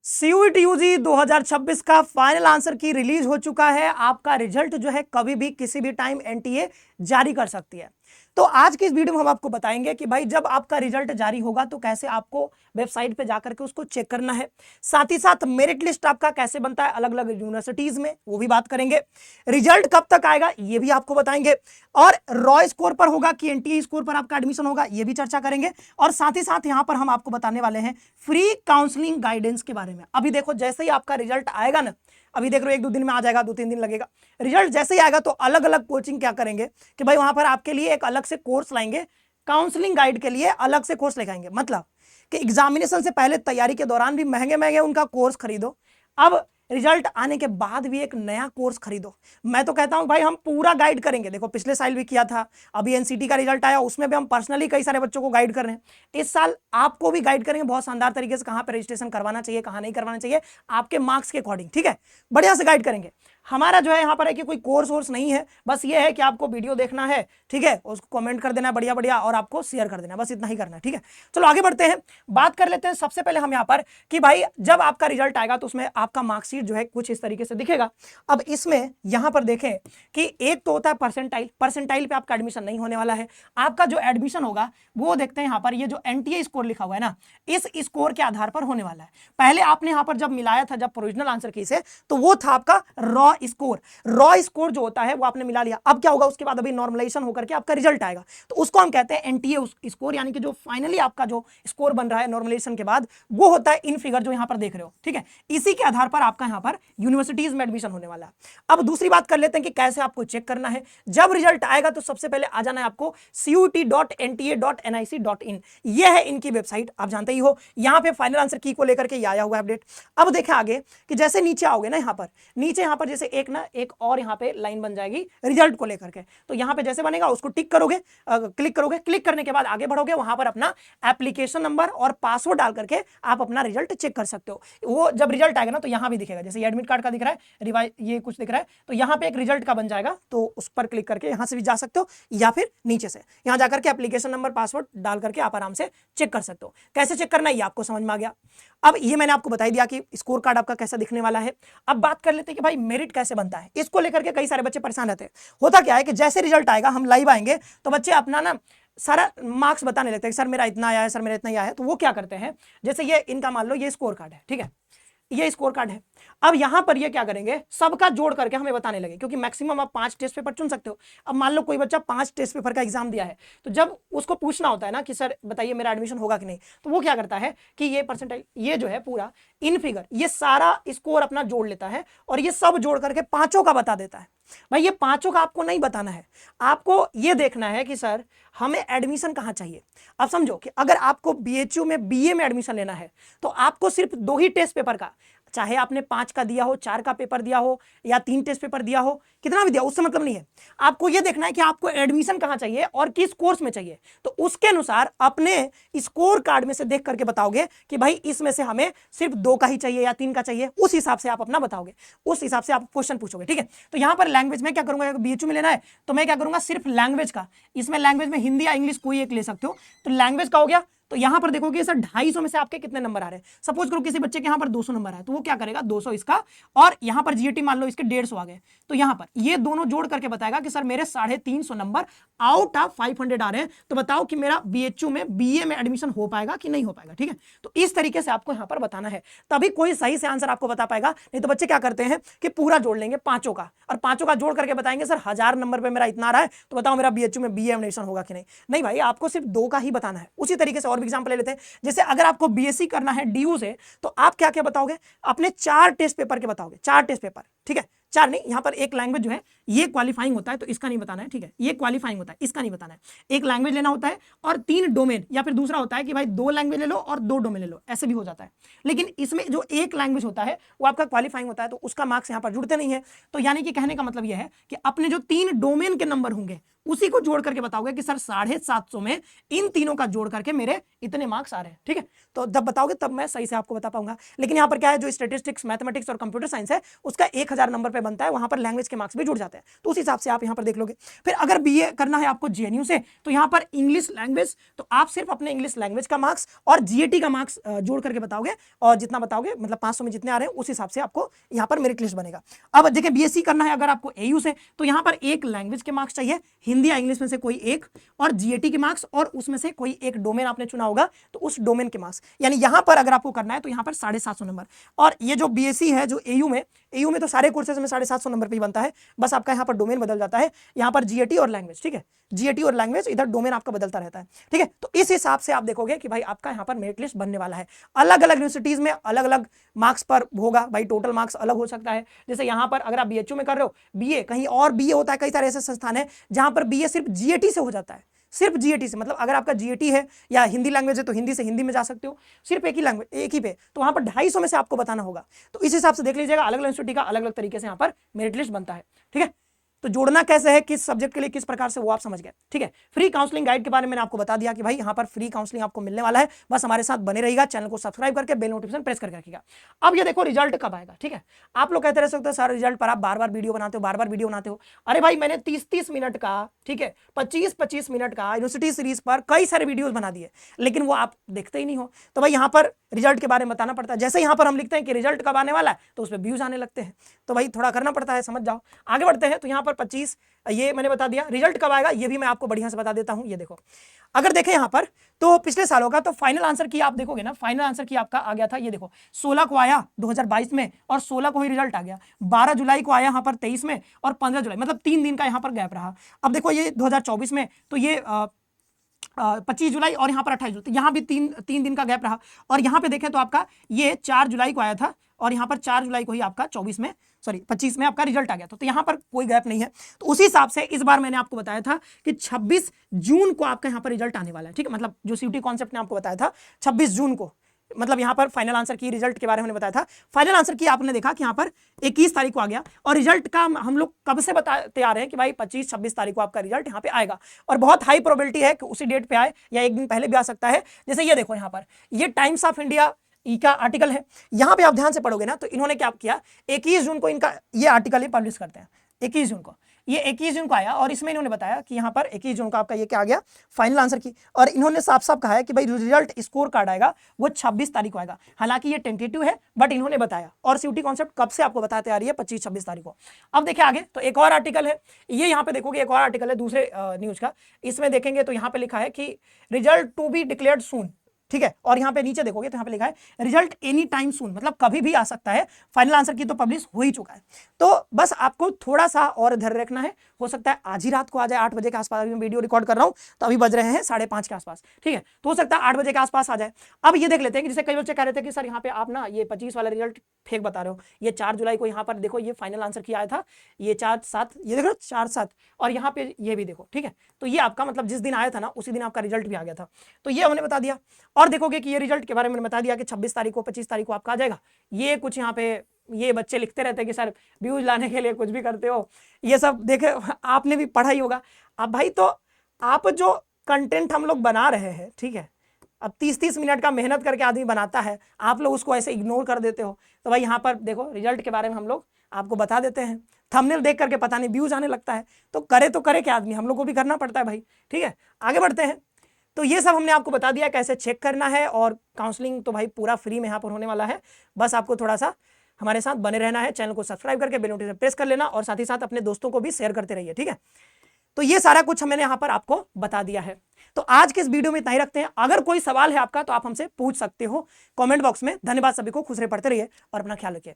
CUET UG 2026 का final answer की release हो चुका है। आपका रिजल्ट जो है कभी भी किसी भी टाइम एनटीए जारी कर सकती है। तो आज की इस वीडियो में हम आपको बताएंगे कि भाई जब आपका रिजल्ट जारी होगा तो कैसे आपको वेबसाइट पे जाकर के उसको चेक करना है। साथ ही साथ मेरिट लिस्ट आपका कैसे बनता है अलग अलग यूनिवर्सिटीज में, वो भी बात करेंगे। रिजल्ट कब तक आएगा ये भी आपको बताएंगे। और रॉ स्कोर पर होगा कि एनटीए स्कोर पर आपका एडमिशन होगा, ये भी चर्चा करेंगे। और साथ ही साथ यहां पर हम आपको बताने वाले हैं फ्री काउंसलिंग गाइडेंस के बारे में। अभी देखो जैसे ही आपका रिजल्ट आएगा ना, अभी देख रहे हो 1-2 दिन में आ जाएगा, 2-3 दिन लगेगा। रिजल्ट जैसे ही आएगा तो अलग अलग कोचिंग क्या करेंगे कि भाई वहां पर आपके लिए एक अलग से कोर्स लाएंगे, काउंसलिंग गाइड के लिए अलग से कोर्स लेकर आएंगे। मतलब कि एग्जामिनेशन से पहले तैयारी के दौरान भी महंगे महंगे उनका कोर्स खरीदो, अब रिजल्ट आने के बाद भी एक नया कोर्स खरीदो। मैं तो कहता हूं भाई हम पूरा गाइड करेंगे। देखो पिछले साल भी किया था, अभी एनसीटी का रिजल्ट आया, उसमें भी हम पर्सनली कई सारे बच्चों को गाइड कर रहे हैं। इस साल आपको भी गाइड करेंगे बहुत शानदार तरीके से, कहां पर रजिस्ट्रेशन करवाना चाहिए, कहां नहीं करवाना चाहिए, आपके मार्क्स के अकॉर्डिंग। ठीक है, बढ़िया से गाइड करेंगे। हमारा जो है यहाँ पर है कि कोई कोर्स वोर्स नहीं है, बस ये है कि आपको वीडियो देखना है, ठीक है, उसको कमेंट कर देना है बढ़िया बढ़िया और आपको शेयर कर देना, बस इतना ही करना है। ठीक है, चलो आगे बढ़ते हैं, बात कर लेते हैं। सबसे पहले हम यहाँ पर कि भाई जब आपका रिजल्ट आएगा तो उसमें आपका मार्कशीट जो है कुछ इस तरीके से दिखेगा। अब इसमें यहाँ पर देखें कि एक तो होता है परसेंटाइल, परसेंटाइल पे आपका एडमिशन नहीं होने वाला है। आपका जो एडमिशन होगा वो देखते हैं यहाँ पर, ये जो एनटीए स्कोर लिखा हुआ है ना, इस स्कोर के आधार पर होने वाला है। पहले आपने यहाँ पर जब मिलाया था, जब प्रोविजनल आंसर की से, तो वो था आपका रॉ स्कोर। रॉ स्कोर जो होता है वो आपने मिला लिया। अब क्या होगा उसके बाद, अभी नॉर्मलाइजेशन होकर के आपका रिजल्ट आएगा, तो उसको हम कहते हैं एनटीए स्कोर, यानी कि जो फाइनली आपका जो स्कोर बन रहा है नॉर्मलाइजेशन के बाद, वो होता है इन फिगर जो यहां पर देख रहे हो। ठीक है, इसी के आधार पर आपका यहां पर यूनिवर्सिटीज में एडमिशन होने वाला है। अब दूसरी बात कर लेते हैं कि कैसे आपको चेक करना है। जब रिजल्ट आएगा तो सबसे पहले आ जाना है आपको CUT.NTA.nic.in, यह है इनकी वेबसाइट, आप जानते ही हो। यहां पे फाइनल आंसर की को लेकर के आया हुआ अपडेट। अब देखें आगे कि जैसे नीचे आओगे ना, यहां पर नीचे यहां पर जैसे एक और यहां पे लाइन बन जाएगी रिजल्ट को लेकर के, तो यहां पे जैसे बनेगा उसको टिक करोगे, क्लिक करोगे, क्लिक करने के बाद आगे बढ़ोगे, वहां पर अपना एप्लीकेशन नंबर और पासवर्ड डाल करके आप अपना रिजल्ट चेक कर सकते हो। वो जब रिजल्ट आएगा ना तो यहां भी दिखेगा, जैसे एडमिट कार्ड का दिख रहा है, रिवाइज ये कुछ दिख रहा है, तो यहां पे एक रिजल्ट का बन जाएगा, तो उस पर क्लिक करके यहां से भी जा सकते हो, या फिर नीचे से यहां जाकर के एप्लीकेशन नंबर पासवर्ड डाल करके आप आराम से चेक कर सकते हो। कैसे चेक करना है ये आपको समझ में आ गया। अब ये मैंने आपको बता दिया कि स्कोर कार्ड आपका कैसा दिखने वाला है। अब बात कर लेते हैं कि भाई मेरिट कैसे बनता है। इसको लेकर के कई सारे बच्चे परेशान रहते हैं। होता क्या है कि जैसे रिजल्ट आएगा, हम लाइव आएंगे तो बच्चे अपना ना सारा मार्क्स बताने लगते हैं, सर मेरा इतना आया है, सर मेरा इतना आया है। तो वो क्या करते हैं, जैसे ये इनका मान लो ये स्कोर कार्ड है, ठीक है, ये स्कोर कार्ड है। अब यहां पर ये क्या करेंगे, सबका जोड़ करके हमें बताने लगे, क्योंकि मैक्सिमम आप 5 टेस्ट पेपर चुन सकते हो। अब मान लो कोई बच्चा 5 टेस्ट पेपर का एग्जाम दिया है, तो जब उसको पूछना होता है ना कि सर बताइए मेरा एडमिशन होगा कि नहीं, तो वो क्या करता है कि ये परसेंटाइल, ये जो है पूरा इन फिगर, ये सारा स्कोर अपना जोड़ लेता है और ये सब जोड़ करके पांचों का बता देता है। भाई ये पांचों का आपको नहीं बताना है, आपको ये देखना है कि सर हमें एडमिशन कहां चाहिए। अब समझो कि अगर आपको बीएचयू में बीए में एडमिशन लेना है तो आपको सिर्फ 2 ही टेस्ट पेपर का, चाहे आपने 5 का दिया हो, 4 का पेपर दिया हो, या 3 टेस्ट पेपर दिया हो, कितना भी दिया उससे मतलब नहीं है। आपको यह देखना है कि आपको एडमिशन कहां चाहिए और किस कोर्स में चाहिए। तो उसके अनुसार अपने स्कोर कार्ड में से देख करके बताओगे कि भाई इसमें से हमें सिर्फ 2 का ही चाहिए या 3 का चाहिए, उस हिसाब से आप अपना बताओगे, उस हिसाब से आप क्वेश्चन पूछोगे। ठीक है, तो यहां पर लैंग्वेज में क्या करूंगा, बीएचयू में लेना है तो मैं क्या करूंगा, सिर्फ लैंग्वेज का, इसमें लैंग्वेज में हिंदी या इंग्लिश कोई एक ले सकते हो, तो लैंग्वेज का हो गया। तो यहां पर देखोगे सर 250 में से आपके कितने नंबर आ रहे हैं। सपोज करो किसी बच्चे के यहां पर 200 नंबर है, तो वो क्या करेगा 200 इसका, और यहां पर जीएटी मान लो इसके 150 आ गए, तो यहां पर ये दोनों जोड़ करके बताएगा कि सर मेरे 350 नंबर आउट ऑफ 500 आ रहे हैं, तो बताओ कि मेरा बीएचयू में बीए में एडमिशन हो पाएगा कि नहीं हो पाएगा। ठीक है, तो इस तरीके से आपको यहां पर बताना है, तभी कोई सही से आंसर आपको बता पाएगा। नहीं तो बच्चे क्या करते हैं कि पूरा जोड़ लेंगे पांचों का, और पांचों का जोड़ करके बताएंगे सर 1000 नंबर पे मेरा इतना आ रहा है, तो बताओ मेरा बीएचयू में बीए एडमिशन होगा कि नहीं। नहीं भाई, आपको सिर्फ 2 का ही बताना है। उसी तरीके से और भी एग्जांपल ले लेते हैं, जैसे अगर आपको बीएससी करना है डीयू से, तो आप क्या क्या बताओगे, अपने 4 टेस्ट पेपर के बताओगे, 4 टेस्ट पेपर। ठीक है, 4 नहीं, यहां पर एक लैंग्वेज जो है ये क्वालिफाइंग होता है, तो इसका नहीं बताना है। ठीक है, ये क्वालिफाइंग होता है, इसका नहीं बताना है। एक लैंग्वेज लेना होता है और 3 डोमेन, या फिर दूसरा होता है कि भाई 2 लैंग्वेज ले लो और 2 डोमेन ले लो, ऐसे भी हो जाता है। लेकिन इसमें जो एक लैंग्वेज होता है वो आपका क्वालिफाइंग होता है, तो उसका मार्क्स यहां पर जुड़ते नहीं है। तो यानी कि कहने का मतलब यह है कि अपने जो 3 डोमेन के नंबर होंगे उसी को जोड़ करके बताओगे कि सर 750 में इन तीनों का जोड़ करके मेरे इतने मार्क्स आ रहे हैं, ठीक है। तो जब बताओगे तब मैं सही से आपको बता पाऊंगा। लेकिन यहाँ पर क्या है, जो स्टैटिस्टिक्स, मैथमेटिक्स और कंप्यूटर साइंस है उसका 1000 नंबर पे बनता है, वहां पर लैंग्वेज के मार्क्स भी जुड़ जाते हैं, तो उस हिसाब से आप यहाँ पर देख लोगे। फिर अगर बीए करना है आपको जेएनयू से, तो यहाँ पर इंग्लिश लैंग्वेज, तो आप सिर्फ अपने इंग्लिश लैंग्वेज का मार्क्स और जीएटी का मार्क्स जोड़ करके बताओगे, और जितना बताओगे मतलब 500 में जितने आ रहे हैं उस हिसाब से आपको यहाँ पर मेरिट लिस्ट बनेगा। अब देखिए बीएससी करना है अगर आपको एयू से, तो यहाँ पर एक लैंग्वेज के मार्क्स चाहिए, हिंदी या इंग्लिश में से कोई एक, और जीएटी के मार्क्स, और उसमें से कोई एक डोमेन आपने चुना होगा तो उस डोमेन के मार्क्स। यानी यहाँ पर अगर आपको करना है तो यहाँ पर 750 नंबर। और ये जो बीएससी है जो एयू में तो सारे कोर्सेज में 750 नंबर पे ही बनता है, बस आपका यहाँ पर डोमेन बदल जाता है, यहाँ पर जीएटी और लैंग्वेज, ठीक है, जीएटी और लैंग्वेज, इधर डोमेन आपका बदलता रहता है, ठीक है। तो इस हिसाब से आप देखोगे कि भाई आपका यहाँ पर मेरिट लिस्ट बनने वाला है। अलग अलग यूनिवर्सिटीज में अलग अलग मार्क्स पर होगा भाई, टोटल मार्क्स अलग हो सकता है। जैसे यहाँ पर अगर आप बीएचयू में कर रहे हो बीए, कहीं और बीए होता है, कई सारे ऐसे संस्थान है जहां पर बीए सिर्फ जीएटी से हो जाता है, सिर्फ जीएटी से, मतलब अगर आपका जीएटी है या हिंदी लैंग्वेज है तो हिंदी से हिंदी में जा सकते हो, सिर्फ एक ही लैंग्वेज, एक ही पे, तो वहां पर 250 में से आपको बताना होगा। तो इस हिसाब से देख लीजिएगा, अलग अलग यूनिवर्सिटी का अलग अलग तरीके से यहाँ पर मेरिट लिस्ट बनता है, ठीक है। तो जोड़ना कैसे है, किस सब्जेक्ट के लिए किस प्रकार से, वो आप समझ गए, ठीक है। फ्री काउंसलिंग गाइड के बारे में मैंने आपको बता दिया कि भाई यहाँ पर फ्री काउंसलिंग आपको मिलने वाला है, बस हमारे साथ बने रहिएगा, चैनल को सब्सक्राइब करके बेल नोटिफिकेशन प्रेस करके रखिएगा। अब ये देखो रिजल्ट कब आएगा, ठीक है। आप लोग कहते रह सकते हो सर रिजल्ट पर आप बार बार वीडियो बनाते हो, बार बार वीडियो बनाते हो। अरे भाई मैंने 30-30 मिनट का, ठीक है, 25-25 मिनट का यूनिवर्सिटी सीरीज पर कई सारे वीडियोस बना दिए, लेकिन वो आप देखते ही नहीं हो। तो भाई यहाँ पर रिजल्ट के बारे में बताना पड़ता है। जैसे यहाँ पर हम लिखते हैं कि रिजल्ट कब आने वाला है, तो उस पर व्यूज आने लगते हैं, तो भाई थोड़ा करना पड़ता है, समझ जाओ। आगे बढ़ते हैं, तो यहाँ पर 25 ये मैंने बता दिया। रिजल्ट कब आएगा ये भी मैं आपको बढ़िया से बता देता हूं। ये देखो, अगर देखें यहाँ पर तो पिछले सालों का, तो फाइनल आंसर की आप देखोगे ना, फाइनल आंसर की आपका आ गया था, ये देखो 16 को आया 2022 में, और 16 को ही रिजल्ट आ गया। 12 जुलाई को आया यहाँ पर 23 में, और 15 जुलाई, मतलब 3 दिन का यहाँ पर गैप रहा। अब देखो ये 2024 में, तो ये 25 जुलाई और यहाँ पर 28 जुलाई, तो यहाँ भी तीन दिन का गैप रहा। और यहाँ पे देखें तो आपका ये 4 जुलाई को आया था, और यहाँ पर 4 जुलाई को ही आपका 25 में आपका रिजल्ट आ गया था। तो यहाँ पर कोई गैप नहीं है। तो उसी हिसाब से इस बार मैंने आपको बताया था कि 26 जून को आपका यहाँ पर रिजल्ट आने वाला है, ठीक है। मतलब जो सीयूटी कॉन्सेप्ट ने आपको बताया था 26 जून को, मतलब यहाँ पर फाइनल आंसर की रिजल्ट के बारे में बताया था। फाइनल आंसर की आपने देखा कि यहाँ पर 21 तारीख को आ गया, और रिजल्ट का हम लोग कब से बताते आ रहे हैं कि भाई 25-26 तारीख को आपका रिजल्ट यहाँ पे आएगा, और बहुत हाई प्रोबेबिलिटी है कि उसी डेट पे आए या एक दिन पहले भी आ सकता है। जैसे ये देखो, यहाँ पर ये टाइम्स ऑफ इंडिया का आर्टिकल है, यहाँ पे आप ध्यान से पढ़ोगे ना, तो इन्होंने क्या किया, 21 जून को इनका ये आर्टिकल ही पब्लिश करते हैं, 21 जून को, ये 21 जून को आया, और इसमें इन्होंने बताया कि यहाँ पर 21 जून को आपका ये क्या आ गया, फाइनल आंसर की। और इन्होंने साफ साफ कहा है कि भाई रिजल्ट स्कोर कार्ड आएगा वो 26 तारीख को आएगा। हालांकि ये टेंटेटिव है, बट इन्होंने बताया, और सीयूटी कॉन्सेप्ट कब से आपको बताते आ रही है, 25-26 तारीख को। अब देखिए आगे, तो एक और आर्टिकल है, ये यहाँ पे देखोगे एक और आर्टिकल है दूसरे न्यूज का, इसमें देखेंगे तो यहाँ पे लिखा है कि रिजल्ट टू बी डिक्लेयर्ड सून, ठीक है। और यहाँ पे नीचे देखोगे तो यहाँ पे लिखा है रिजल्ट एनी टाइम सून, मतलब कभी भी आ सकता है। फाइनल आंसर की तो पब्लिश हो ही चुका है, तो बस आपको थोड़ा सा और धैर्य रखना है। हो सकता है आज ही रात को आ जाए 8 बजे के आसपास। अभी मैं वीडियो रिकॉर्ड कर रहा हूँ तो अभी बज रहे हैं 5:30 के आसपास, ठीक है। तो हो सकता है 8 बजे के आसपास आ जाए। अब ये देख लेते हैं कि जैसे कई बच्चे कह रहे थे कि सर यहाँ पे आप ना ये 25 वाला रिजल्ट फेक बता रहे हो। ये 4 जुलाई को यहाँ पर देखो ये फाइनल आंसर की आया था, ये 4-7, ये देखो 4-7, और यहाँ पे ये भी देखो, ठीक है। तो ये आपका मतलब जिस दिन आया था ना उसी दिन आपका रिजल्ट भी आ गया था, तो ये हमने बता दिया। और देखोगे कि ये रिजल्ट के बारे में बता दिया कि 26 तारीख को 25 तारीख को आपका आ जाएगा। ये कुछ यहाँ पे ये बच्चे लिखते रहते हैं कि सर व्यूज लाने के लिए कुछ भी करते हो, ये सब देखे आपने भी पढ़ा ही होगा। अब भाई तो आप जो कंटेंट हम लोग बना रहे हैं, ठीक है, अब 30-30 मिनट का मेहनत करके आदमी बनाता है, आप लोग उसको ऐसे इग्नोर कर देते हो। तो भाई यहाँ पर देखो रिजल्ट के बारे में हम लोग आपको बता देते हैं, थंबनेल देख करके पता नहीं व्यूज आने लगता है, तो करे क्या आदमी, हम लोग को भी करना पड़ता है भाई, ठीक है। आगे बढ़ते हैं, तो ये सब हमने आपको बता दिया कैसे चेक करना है, और काउंसलिंग तो भाई पूरा फ्री में यहाँ पर होने वाला है। बस आपको थोड़ा सा हमारे साथ बने रहना है, चैनल को सब्सक्राइब करके बेल नोटिफिकेशन प्रेस कर लेना, और साथ ही साथ अपने दोस्तों को भी शेयर करते रहिए, ठीक है। तो ये सारा कुछ मैंने यहाँ पर आपको बता दिया है। तो आज के इस वीडियो में इतना ही रखते हैं। अगर कोई सवाल है आपका तो आप हमसे पूछ सकते हो कमेंट बॉक्स में। धन्यवाद सभी को, खुश रहे, पढ़ते रहिए और अपना ख्याल रखिए।